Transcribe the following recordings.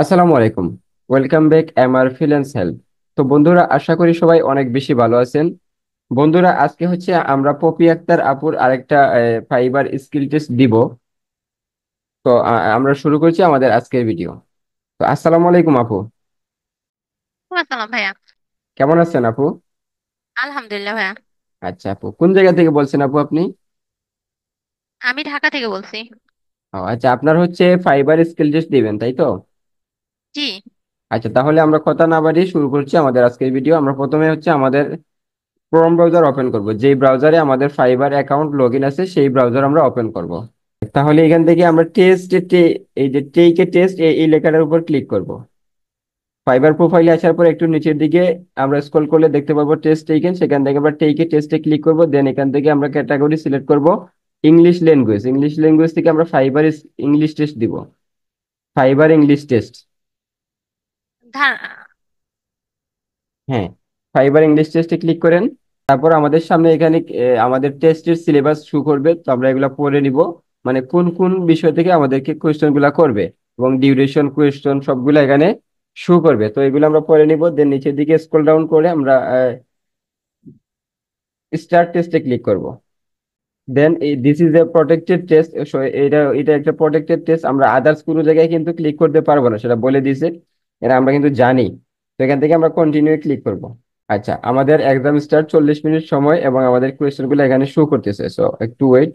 আসসালামু আলাইকুম। Welcome back MR freelance help. তো বন্ধুরা, আশা করি সবাই অনেক বেশি ভালো আছেন। বন্ধুরা, আজকে হচ্ছে আমরা পপি আক্তার আপুর আরেকটা ফাইবার স্কিল টেস্ট দিব। তো আমরা শুরু করছি আমাদের আজকের ভিডিও। তো আসসালামু আলাইকুম আপু। আসসালাম ভাইয়া। কেমন আছেন আপু? আলহামদুলিল্লাহ ভাইয়া। আচ্ছা আপু, কোন জায়গা থেকে বলছেন আপু আপনি? আমি ঢাকা থেকে বলছি। ও আচ্ছা, আপনার হচ্ছে ফাইবার স্কিল টেস্ট দিবেন, তাই তো? জি। আচ্ছা, তাহলে আমরা কথা না বাড়িয়ে শুরু করছি আমাদের আজকের ভিডিও। আমরা প্রথমে হচ্ছে আমাদের ক্রোম ব্রাউজার ওপেন করব, যেই ব্রাউজারে আমাদের ফাইবার অ্যাকাউন্ট লগ ইন আছে সেই ব্রাউজার আমরা ওপেন করব। তাহলে এখান থেকে আমরা টেস্ট, এই যে টেইকে টেস্ট এই লেখাটার উপর ক্লিক করব। ফাইবার প্রোফাইলে আসার পর একটু নিচের দিকে আমরা স্ক্রল করলে দেখতে পাবো টেস্ট টেকেন, সেখান থেকে আমরা টেইকে টেস্টে ক্লিক করব। দেন এখান থেকে আমরা ক্যাটাগরি সিলেক্ট করব ইংলিশ ল্যাঙ্গুয়েজ। ইংলিশ ল্যাঙ্গুয়েজ থেকে আমরা ফাইবার ইংলিশ টেস্ট দিব। Fibre English test. ধা- হ্যাঁ, ফাইবার ইংলিশ টেস্টে ক্লিক করেন। তারপর আমাদের সামনে এখানে আমাদের টেস্টের সিলেবাস শো করবে, তো আমরা এগুলো পড়ে নিব। মানে কোন কোন বিষয় থেকে আমাদেরকে কোয়েশ্চেন গুলা করবে এবং ডিউরেশন কোয়েশ্চেন সবগুলো এখানে শো করবে। তো এগুলো আমরা পড়ে নিব। দেন নিচের দিকে স্ক্রল ডাউন করে আমরা স্টার্ট টেস্টে ক্লিক করব। Then this is a protected test. এটা এটা একটা প্রটেক্টেড টেস্ট, আমরা আদার্স কোনো জায়গায় কিন্তু ক্লিক করতে পারবো না, সেটা বলে দিয়েছে। এটা আমরা কিন্তু জানি। তো এখান থেকে আমরা কন্টিনিউ ক্লিক করব। আচ্ছা, আমাদের এক্সাম স্টার্ট 40 মিনিট সময় এবং আমাদের কোয়েশ্চেন গুলো এখানে শো করতেছে, সো একটু ওয়েট।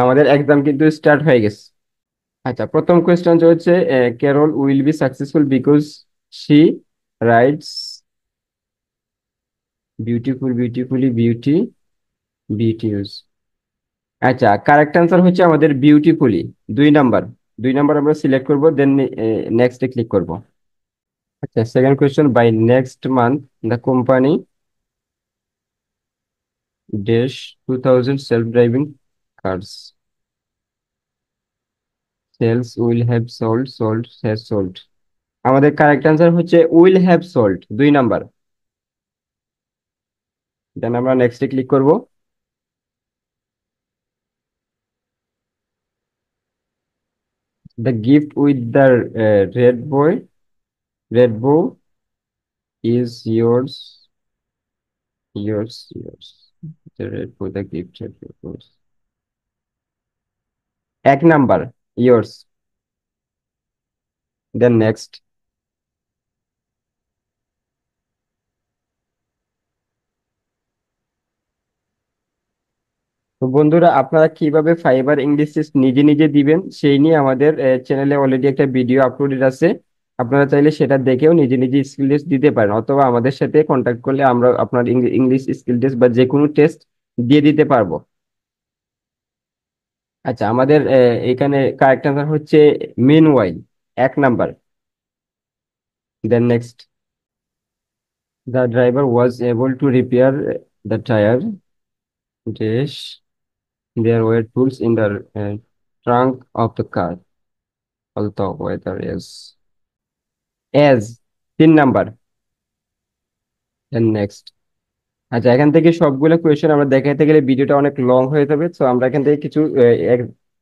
আমাদের এক্সাম কিন্তু স্টার্ট হয়ে গেছে। আচ্ছা, প্রথম কোয়েশ্চেন হচ্ছে Carol will be successful because she writes beautiful beautifully beauty beauteous. আচ্ছা, কারেক্ট অ্যান্সার হচ্ছে আমাদের বিউটিফুলি। 2 নাম্বার। 2 নাম্বার আমরা সিলেক্ট করব, দেন নেক্সটে ক্লিক করব। আচ্ছা, second question, by next month the company dash 2000 self driving cars sales will have sold sold has sold. আমাদের correct answer হচ্ছে will have sold. 2 number. Then আমরা নেক্সটে click করব। The gift with the red boy red bow is yours yours. The red bow, the gift, yours. 1 number, yours. Then next. তো বন্ধুরা, আপনারা কিভাবে fibre English test নিজে নিজে দিবেন সেই নিয়ে আমাদের চ্যানেলে অলরেডি একটা ভিডিও আপলোডেড আছে। আপনারা চাইলে সেটা দেখেও নিজে নিজে স্কিল টেস্ট দিতে পারেন, অথবা আমাদের সাথে কন্ট্যাক্ট করলে আমরা আপনার ইংলিশ স্কিল টেস্ট বা যে কোনো টেস্ট দিয়ে দিতে পারবো। আচ্ছা, আমাদের এখানে কারেক্ট অ্যান্সার হচ্ছে meanwhile. 1 number. Then next. The driver was able to repair the tyre dash there were tools in the trunk of the car, although weather is as 3 number. Next. আচ্ছা, এখান থেকে সবগুলো question আমরা দেখাইতে গেলে ভিডিওটা অনেক লং হয়ে যাবে, তো আমরা এখান থেকে কিছু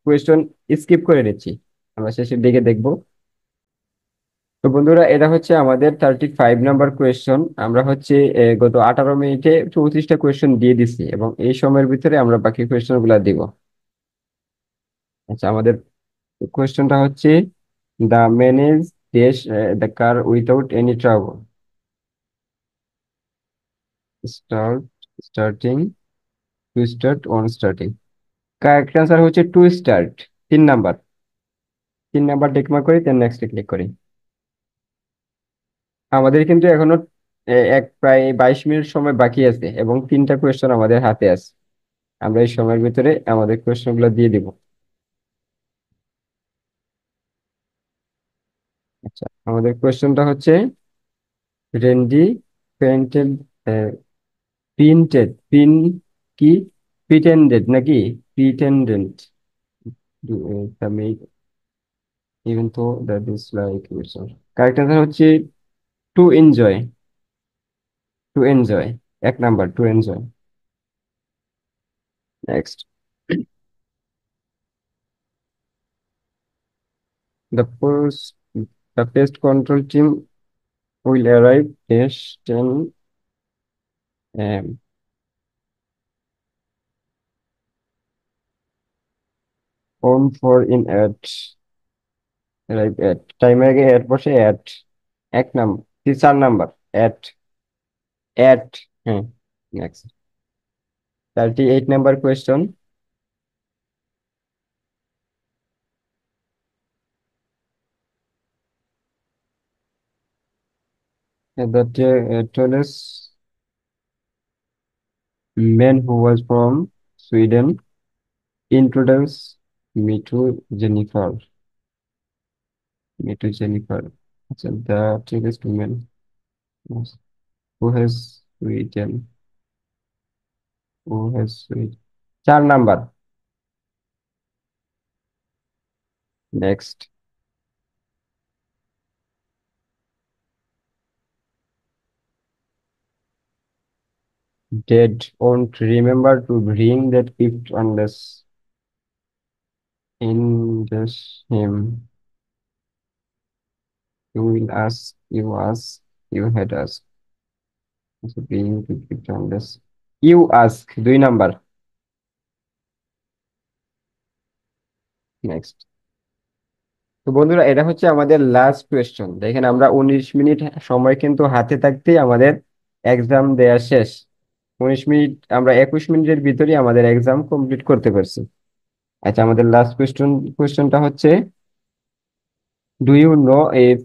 কোয়েশ্চেন স্কিপ করে নিচ্ছি, আমরা শেষের দিকে দেখবো। তো বন্ধুরা, এটা হচ্ছে আমাদের 35 নাম্বার কোয়েশ্চেন। আমরা হচ্ছে গত 18 মিনিটে 34টা কোয়েশ্চেন দিয়ে দিছি এবং এই সময়ের ভিতরে আমরা বাকি কোয়েশ্চেন গুলা দিব। আচ্ছা, আমাদের কোয়েশ্চেনটা হচ্ছে the manage dash the car without any trouble. Start, starting, to start, on starting. Correct answer হচ্ছে to start. 3 number. 3 number tick mark করি, দেন নেক্সট ক্লিক করি। আমাদের কিন্তু এখনো প্রায় 22 মিনিট সময় বাকি আছে এবং 3টা কোয়েশ্চেন আমাদের হাতে আছে। আমরা এই সময়ের ভিতরে আমাদের কোয়েশ্চেন গুলো দিয়ে দিব। আচ্ছা, আমাদের কোয়েশ্চেনটা হচ্ছে রেন্ডি পেন্টেড প্রিন্টেড পিন কি প্রিটেন্ডেড নাকি pretendent even though that is like correct answer হচ্ছে to enjoy. To enjoy. 1 number, to enjoy. Next. The post, the pest control team will arrive dash 10 am. On for in at arrive at টাইমের আগে at বসে at এক number 4 number at হ্যাঁ next 38 number question that tallest man who was from Sweden introduced me to Jennifer. আচ্ছা, the tallest man who has Sweden who has Sweden 4 number next dad won't remember to bring that gift unless in this him you had asked so bring the gift unless you ask 2 number next তো বন্ধুরা এটা হচ্ছে আমাদের last question. দেখেন আমরা 19 minute সময় কিন্তু হাতে থাকতেই আমাদের এক্সাম দেয়া শেষ। 19 মিনিট আমরা 21 মিনিটের ভিতরেই আমাদের এক্সাম কমপ্লিট করতে পারছি। আচ্ছা, আমাদের লাস্ট কোয়েশ্চনটা হচ্ছে do you know if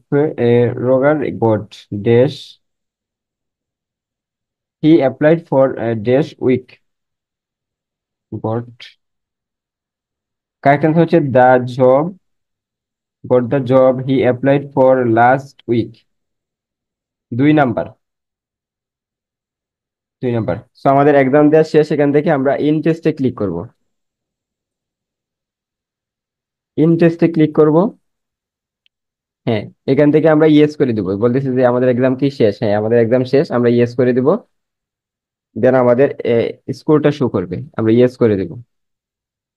Roger got dash he applied for dash week got correct answer হচ্ছে the job he applied for last week 2 number 2 number. So আমাদের এক্সাম দেওয়া শেষ। এখান থেকে আমরা ইন টেস্টে ক্লিক করব। ইন টেস্টে ক্লিক করব। হ্যাঁ, এখান থেকে আমরা ইয়েস করে দিব। বলতেছি যে আমাদের এক্সাম কি শেষ? হ্যাঁ, আমাদের এক্সাম শেষ, আমরা ইয়েস করে দিব। দেন আমাদের স্কোরটা শো করবে, আমরা ইয়েস করে দিব।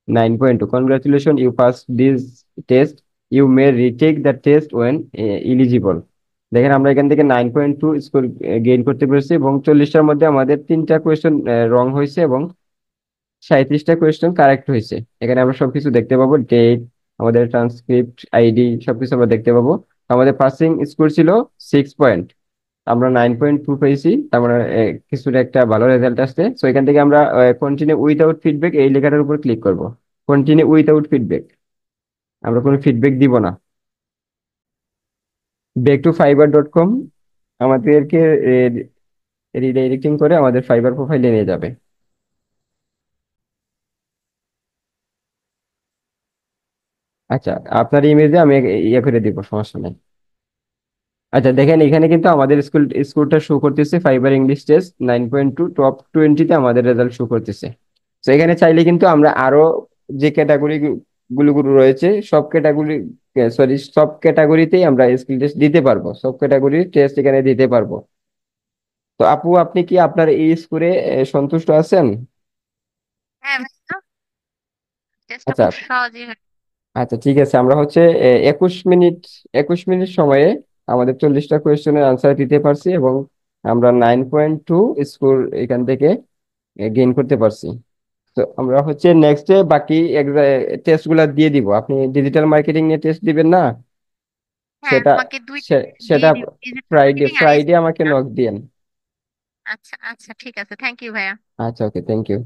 9.2, congratulation, you pass this test, you may retake the test when eligible. দেখেন আমরা এখান থেকে 9.2 স্কোর গেইন করতে পেরেছি এবং 40টার মধ্যে আমাদের 3টা কোয়েশ্চেন রং হয়েছে এবং 37টা কোয়েশ্চেন কারেক্ট হয়েছে। এখানে আমরা সবকিছু দেখতে পাবো, ডেট, আমাদের ট্রান্সক্রিপ্ট, আইডি, সবকিছু আমরা দেখতে পাবো। আমাদের পাসিং স্কোর ছিল 6 পয়েন্ট, আমরা 9.2 পেয়েছি, তার মানে কিছুটা একটা ভালো রেজাল্ট আসছে। তো এখান থেকে আমরা কন্টিনিউ উইথাউট ফিডব্যাক এই লেখাটার উপর ক্লিক করব। কন্টিনিউ উইথাউট ফিডব্যাক, আমরা কোনো ফিডব্যাক দিব না। ব্যাক টু fiverr.com আমাদেরকে রিডাইরেক্টিং করে আমাদের ফাইবার প্রোফাইলে নিয়ে যাবে। আচ্ছা, আপনার ইমেজে আমি ইয়ে করে দিব, সমস্যা নেই। আচ্ছা দেখেন, এখানে কিন্তু আমাদের স্কুলটা শো করতেছে ফাইবার ইংলিশ টেস্ট 9.2 টপ 20-তে আমাদের রেজাল্ট শো করতেছে। তো এখানে চাইলে কিন্তু আমরা আরো যে ক্যাটাগরি গুলো রয়েছে সব ক্যাটাগরিতেই আমরা স্কিল টেস্ট দিতে পারবো, সব ক্যাটাগরির টেস্ট এখানে দিতে পারবো। তো আপু, আপনি কি আপনার এই স্কোরে সন্তুষ্ট আছেন? হ্যাঁ ভাইয়া, টেস্টটা আচ্ছা খুব সহজই হয়। আচ্ছা, ঠিক আছে। আমরা হচ্ছে 21 মিনিট 21 মিনিট সময়ে আমাদের 40টা কোয়েশ্চেনের আনসার দিতে পারছি এবং আমরা 9.2 স্কোর এখান থেকে গেইন করতে পারছি। তো আমরা হচ্ছে নেক্সট ডে বাকি টেস্ট গুলা দিয়ে দিব। আপনি ডিজিটাল মার্কেটিং নিয়ে টেস্ট দিবেন না? হ্যাঁ, সেটা আমাকে দুইটা দিয়ে সেটা দিও, ডিজিটাল ফ্রাইডে মার্কেটিং আর ফ্রাইডে আমাকে SEO। নক দিয়েন। আচ্ছা আচ্ছা, ঠিক আছে, থ্যাংক ইউ ভাইয়া। আচ্ছা, ওকে, থ্যাংক ইউ।